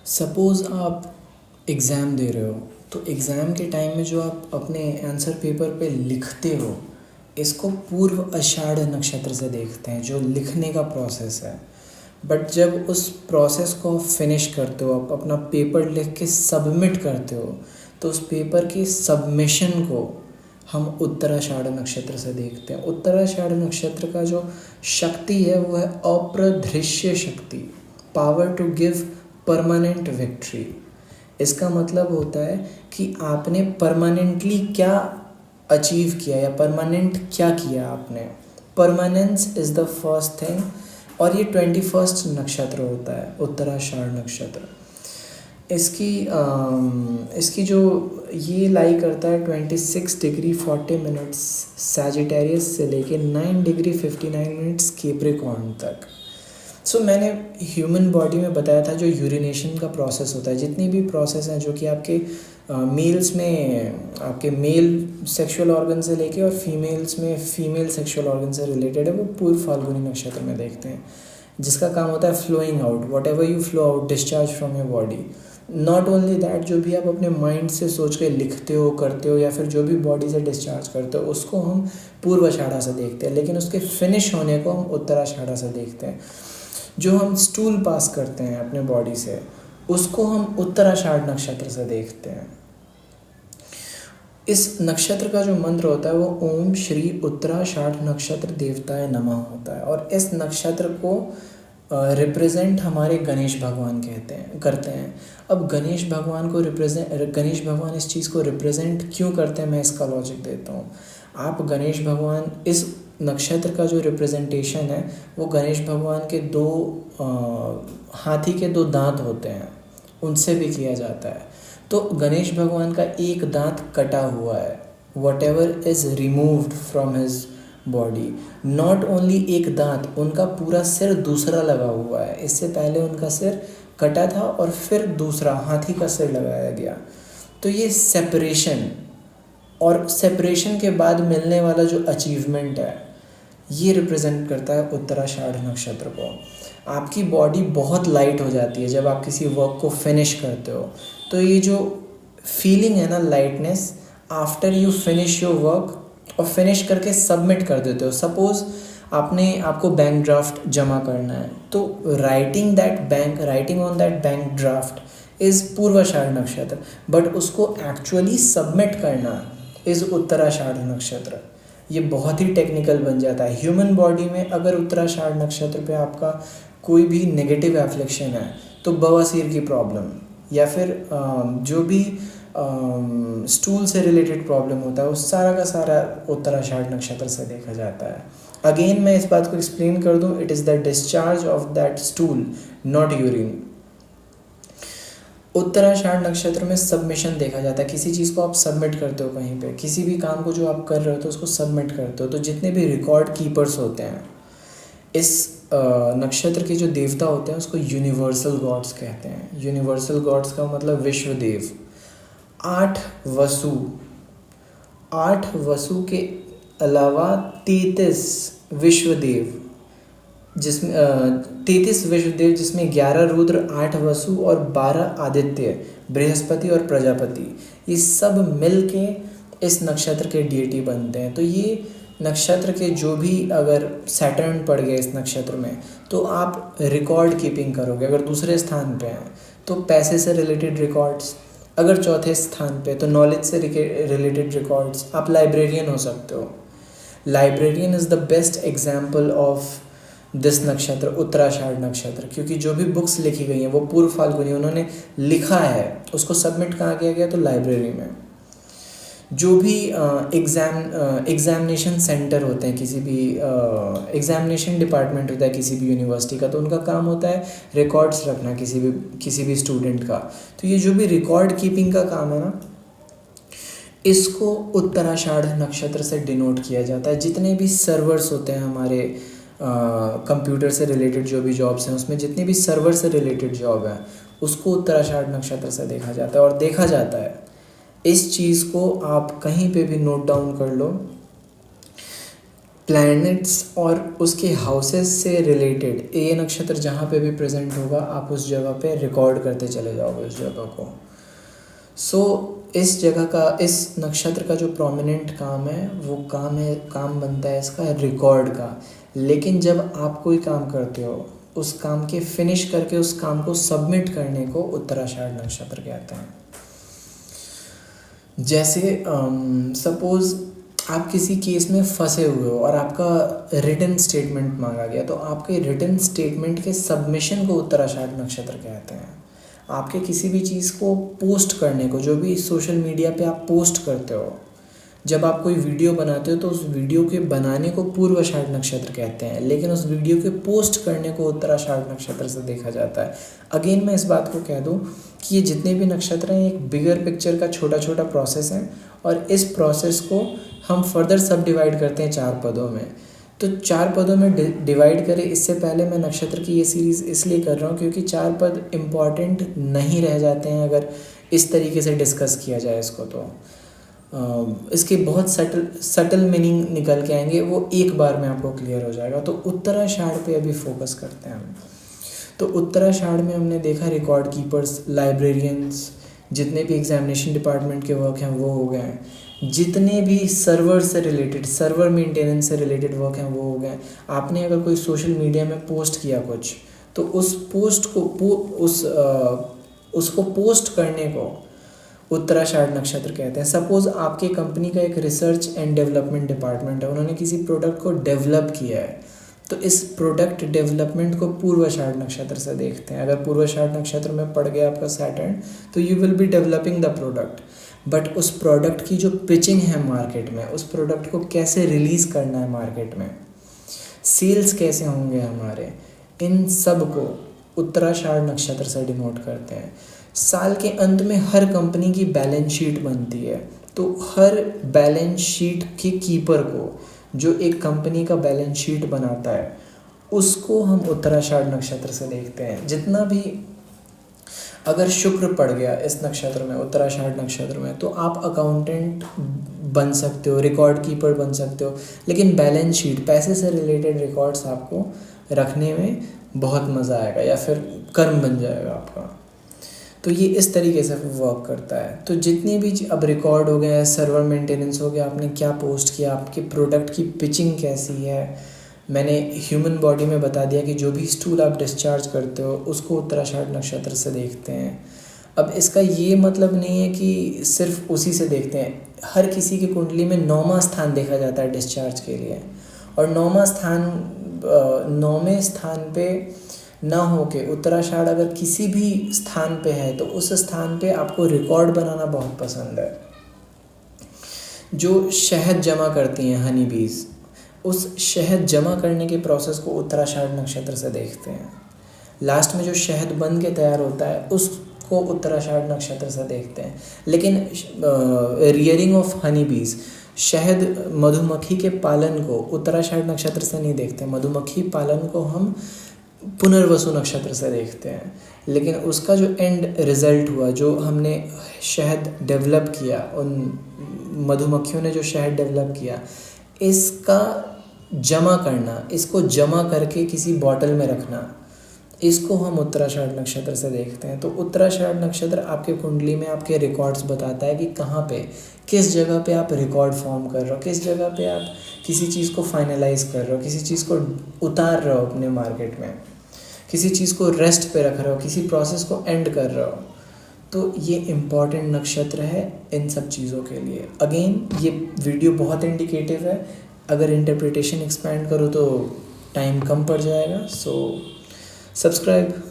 Suppose आप exam दे रहे हो, तो एग्ज़ाम के टाइम में जो आप अपने आंसर पेपर पे लिखते हो, इसको पूर्व आषाढ़ नक्षत्र से देखते हैं, जो लिखने का प्रोसेस है। बट जब उस प्रोसेस को फिनिश करते हो, आप अपना पेपर लिख के सबमिट करते हो, तो उस पेपर की सबमिशन को हम उत्तराषाढ़ नक्षत्र से देखते हैं। उत्तराषाढ़ नक्षत्र का जो शक्ति है वो है अप्रदृश्य शक्ति, power to give permanent victory. इसका मतलब होता है कि आपने परमानेंटली क्या अचीव किया या परमानेंट क्या किया आपने। Permanence is the first thing, और ये 21st नक्षत्र होता है उत्तराषाढ़ नक्षत्र। इसकी जो ये लाई करता है 26 डिग्री 40 मिनट्स सैजिटेरियस से लेके 9 डिग्री 59 मिनट्स कैप्रिकॉर्न तक। सो मैंने ह्यूमन बॉडी में बताया था जो यूरिनेशन का प्रोसेस होता है, जितनी भी प्रोसेस हैं जो कि आपके मेल्स में आपके मेल सेक्सुअल ऑर्गन से लेके और फीमेल्स में फीमेल सेक्सुअल ऑर्गन से रिलेटेड है, वो पूर्व फाल्गुनी नक्षत्र में देखते हैं, जिसका काम होता है flowing out, whatever you flow out, discharge from your body. Not only that, जो भी आप अपने माइंड से सोच के लिखते हो, करते हो, या फिर जो भी बॉडी से डिस्चार्ज करते हो, उसको हम पूर्वाषाढ़ा से देखते हैं, लेकिन उसके फिनिश होने को हम उत्तराषाढ़ा से देखते हैं। जो हम स्टूल पास करते हैं अपने बॉडी से, उसको हम उत्तराषाढ़ नक्षत्र से देखते हैं। इस नक्षत्र का जो मंत्र होता है वो ओम श्री उत्तराषाढ़ नक्षत्र देवताय नमः होता है, और इस नक्षत्र को रिप्रेजेंट हमारे गणेश भगवान करते हैं। अब गणेश भगवान इस चीज़ को रिप्रेजेंट क्यों करते हैं, मैं इसका लॉजिक देता हूँ। आप गणेश भगवान, इस नक्षत्र का जो रिप्रेजेंटेशन है वो गणेश भगवान के हाथी के 2 दांत होते हैं, उनसे भी किया जाता है। तो गणेश भगवान का एक दांत कटा हुआ है, what ever is removed from his body. Not only एक दांत, उनका पूरा सिर दूसरा लगा हुआ है। इससे पहले उनका सिर कटा था और फिर दूसरा हाथी का सिर लगाया गया। तो ये सेपरेशन, और सेपरेशन के बाद मिलने वाला जो अचीवमेंट है, ये रिप्रेजेंट करता है उत्तराषाढ़ नक्षत्र को। आपकी बॉडी बहुत लाइट हो जाती है जब आप किसी वर्क को फिनिश करते हो। तो ये जो फीलिंग है ना, lightness, after you finish your work और फिनिश करके सबमिट कर देते हो। सपोज़ आपको बैंक ड्राफ्ट जमा करना है, तो writing on that bank draft is पूर्वाषाढ़ नक्षत्र, बट उसको एक्चुअली सबमिट करना इज़ उत्तराषाढ़ नक्षत्र। ये बहुत ही टेक्निकल बन जाता है। ह्यूमन बॉडी में अगर उत्तराषाढ़ नक्षत्र पे आपका कोई भी नेगेटिव एफ्लिक्शन है, तो बवासीर की प्रॉब्लम या फिर जो भी स्टूल से रिलेटेड प्रॉब्लम होता है, वो सारा का सारा उत्तराषाढ़ नक्षत्र से देखा जाता है। अगेन मैं इस बात को एक्सप्लेन कर दूं, it is the discharge of that stool, not urine. उत्तराषाढ़ नक्षत्र में सबमिशन देखा जाता है। किसी चीज़ को आप सबमिट करते हो कहीं पे, किसी भी काम को जो आप कर रहे हो तो उसको सबमिट करते हो। तो जितने भी रिकॉर्ड कीपर्स होते हैं, इस नक्षत्र के जो देवता होते हैं उसको यूनिवर्सल गॉड्स कहते हैं। यूनिवर्सल गॉड्स का मतलब विश्व देव। 8 वसु के अलावा 33 विश्वदेव, जिसमें 33 विश्वदेव, जिसमें 11 रुद्र, 8 वसु और 12 आदित्य, बृहस्पति और प्रजापति, ये सब मिल के इस नक्षत्र के डीटी बनते हैं। तो ये नक्षत्र के जो भी, अगर सैटर्न पड़ गए इस नक्षत्र में, तो आप रिकॉर्ड कीपिंग करोगे। अगर दूसरे स्थान पे हैं तो पैसे से रिलेटेड रिकॉर्ड्स, अगर चौथे स्थान पे तो नॉलेज से रिलेटेड रिकॉर्ड्स। आप लाइब्रेरियन हो सकते हो। Librarian is the best example of this नक्षत्र, उत्तराषाढ़ नक्षत्र, क्योंकि जो भी बुक्स लिखी गई हैं वो पूर्व फाल्गुनी उन्होंने लिखा है, उसको सबमिट कहाँ किया गया, तो लाइब्रेरी में। जो भी एग्जामिनेशन सेंटर होते हैं, किसी भी एग्जामिनेशन डिपार्टमेंट होता है किसी भी यूनिवर्सिटी का, तो उनका काम होता है रिकॉर्ड्स रखना किसी भी स्टूडेंट का। तो ये जो भी रिकॉर्ड कीपिंग का काम है ना, इसको उत्तराषाढ़ नक्षत्र से डिनोट किया जाता है। जितने भी सर्वर्स होते हैं हमारे कंप्यूटर से रिलेटेड जो भी जॉब्स हैं, उसमें जितने भी सर्वर से रिलेटेड जॉब है, उसको उत्तराषाढ़ नक्षत्र से देखा जाता है और देखा जाता है। इस चीज़ को आप कहीं पे भी नोट डाउन कर लो। प्लैनेट्स और उसके हाउसेस से रिलेटेड ये नक्षत्र जहाँ पे भी प्रेजेंट होगा आप उस जगह पे रिकॉर्ड करते चले जाओगे उस जगह को। सो इस जगह का, इस नक्षत्र का जो प्रोमिनेंट काम है वो काम बनता है इसका रिकॉर्ड का। लेकिन जब आप कोई काम करते हो उस काम के फिनिश करके उस काम को सबमिट करने को उत्तराषाढ़ नक्षत्र कहते हैं। जैसे सपोज़ आप किसी केस में फंसे हुए हो और आपका रिटन स्टेटमेंट मांगा गया, तो आपके रिटन स्टेटमेंट के सबमिशन को उत्तराषाढ़ नक्षत्र कहते हैं। आपके किसी भी चीज़ को पोस्ट करने को, जो भी सोशल मीडिया पे आप पोस्ट करते हो, जब आप कोई वीडियो बनाते हो तो उस वीडियो के बनाने को पूर्वाषाढ़ नक्षत्र कहते हैं, लेकिन उस वीडियो के पोस्ट करने को उत्तराषाढ़ नक्षत्र से देखा जाता है। अगेन मैं इस बात को कह दूं कि ये जितने भी नक्षत्र हैं एक बिगर पिक्चर का छोटा छोटा प्रोसेस है, और इस प्रोसेस को हम फर्दर सब डिवाइड करते हैं 4 पदों में। तो 4 पदों में डिवाइड करें, इससे पहले मैं नक्षत्र की ये सीरीज़ इसलिए कर रहा हूँ क्योंकि 4 पद इम्पॉर्टेंट नहीं रह जाते हैं अगर इस तरीके से डिस्कस किया जाए इसको। तो इसके बहुत सटल मीनिंग निकल के आएंगे, वो एक बार में आपको क्लियर हो जाएगा। तो उत्तराषाढ़ पे अभी फोकस करते हैं हम। तो उत्तराषाढ़ में हमने देखा रिकॉर्ड कीपर्स, लाइब्रेरियंस, जितने भी एग्जामिनेशन डिपार्टमेंट के वर्क हैं वो हो गए हैं, जितने भी सर्वर से रिलेटेड, सर्वर मेंटेनेंस से रिलेटेड वर्क हैं वो हो गए। आपने अगर कोई सोशल मीडिया में पोस्ट किया कुछ, तो उस पोस्ट को उसको पोस्ट करने को उत्तराषाढ़ नक्षत्र कहते हैं। सपोज़ आपके कंपनी का एक रिसर्च एंड डेवलपमेंट डिपार्टमेंट है, उन्होंने किसी प्रोडक्ट को डेवलप किया है, तो इस प्रोडक्ट डेवलपमेंट को पूर्वाषाढ़ नक्षत्र से देखते हैं। अगर पूर्वाषाढ़ नक्षत्र में पड़ गया आपका सैटर्न, तो you will be developing the product, but उस प्रोडक्ट की जो पिचिंग है मार्केट में, उस प्रोडक्ट को कैसे रिलीज़ करना है मार्केट में, सेल्स कैसे होंगे हमारे, इन सब को उत्तराषाढ़ नक्षत्र से डिनोट करते हैं। साल के अंत में हर कंपनी की बैलेंस शीट बनती है, तो हर बैलेंस शीट के कीपर को, जो एक कंपनी का बैलेंस शीट बनाता है, उसको हम उत्तराषाढ़ नक्षत्र से देखते हैं। जितना भी अगर शुक्र पड़ गया इस नक्षत्र में, उत्तराषाढ़ नक्षत्र में, तो आप अकाउंटेंट बन सकते हो, रिकॉर्ड कीपर बन सकते हो, लेकिन बैलेंस शीट, पैसे से रिलेटेड रिकॉर्ड्स आपको रखने में बहुत मज़ा आएगा या फिर कर्म बन जाएगा आपका। तो ये इस तरीके से वर्क करता है। तो जितनी भी अब रिकॉर्ड हो गए, सर्वर मेंटेनेंस हो गया, आपने क्या पोस्ट किया, आपके प्रोडक्ट की पिचिंग कैसी है, मैंने ह्यूमन बॉडी में बता दिया कि जो भी स्टूल आप डिस्चार्ज करते हो उसको उत्तराषाढ़ नक्षत्र से देखते हैं। अब इसका ये मतलब नहीं है कि सिर्फ उसी से देखते हैं, हर किसी की कुंडली में 9वां स्थान देखा जाता है डिस्चार्ज के लिए, और 9वें स्थान पे ना हो के उत्तराषाढ़ अगर किसी भी स्थान पे है तो उस स्थान पे आपको रिकॉर्ड बनाना बहुत पसंद है। जो शहद जमा करती हैं हनी बीज, उस शहद जमा करने के प्रोसेस को उत्तराषाढ़ नक्षत्र से देखते हैं। लास्ट में जो शहद बन के तैयार होता है उसको उत्तराषाढ़ नक्षत्र से देखते हैं। लेकिन रियरिंग ऑफ हनी बीज, शहद मधुमक्खी के पालन को उत्तराषाढ़ नक्षत्र से नहीं देखते। मधुमक्खी पालन को हम पुनर्वसु नक्षत्र से देखते हैं, लेकिन उसका जो एंड रिज़ल्ट हुआ, जो हमने शहद डेवलप किया, उन मधुमक्खियों ने जो शहद डेवलप किया, इसका जमा करना, इसको जमा करके किसी बॉटल में रखना, इसको हम उत्तराषाढ़ नक्षत्र से देखते हैं। तो उत्तराषाढ़ नक्षत्र आपके कुंडली में आपके रिकॉर्ड्स बताता है कि कहाँ पे, किस जगह पे आप रिकॉर्ड फॉर्म कर रहे हो, किस जगह पे आप किसी चीज़ को फाइनलाइज कर रहे हो, किसी चीज़ को उतार रहे हो अपने मार्केट में, किसी चीज़ को रेस्ट पे रख रहे हो, किसी प्रोसेस को एंड कर रहे हो। तो ये इम्पॉर्टेंट नक्षत्र है इन सब चीज़ों के लिए। अगेन ये वीडियो बहुत इंडिकेटिव है, अगर इंटरप्रिटेशन एक्सपैंड करो तो टाइम कम पड़ जाएगा। So subscribe.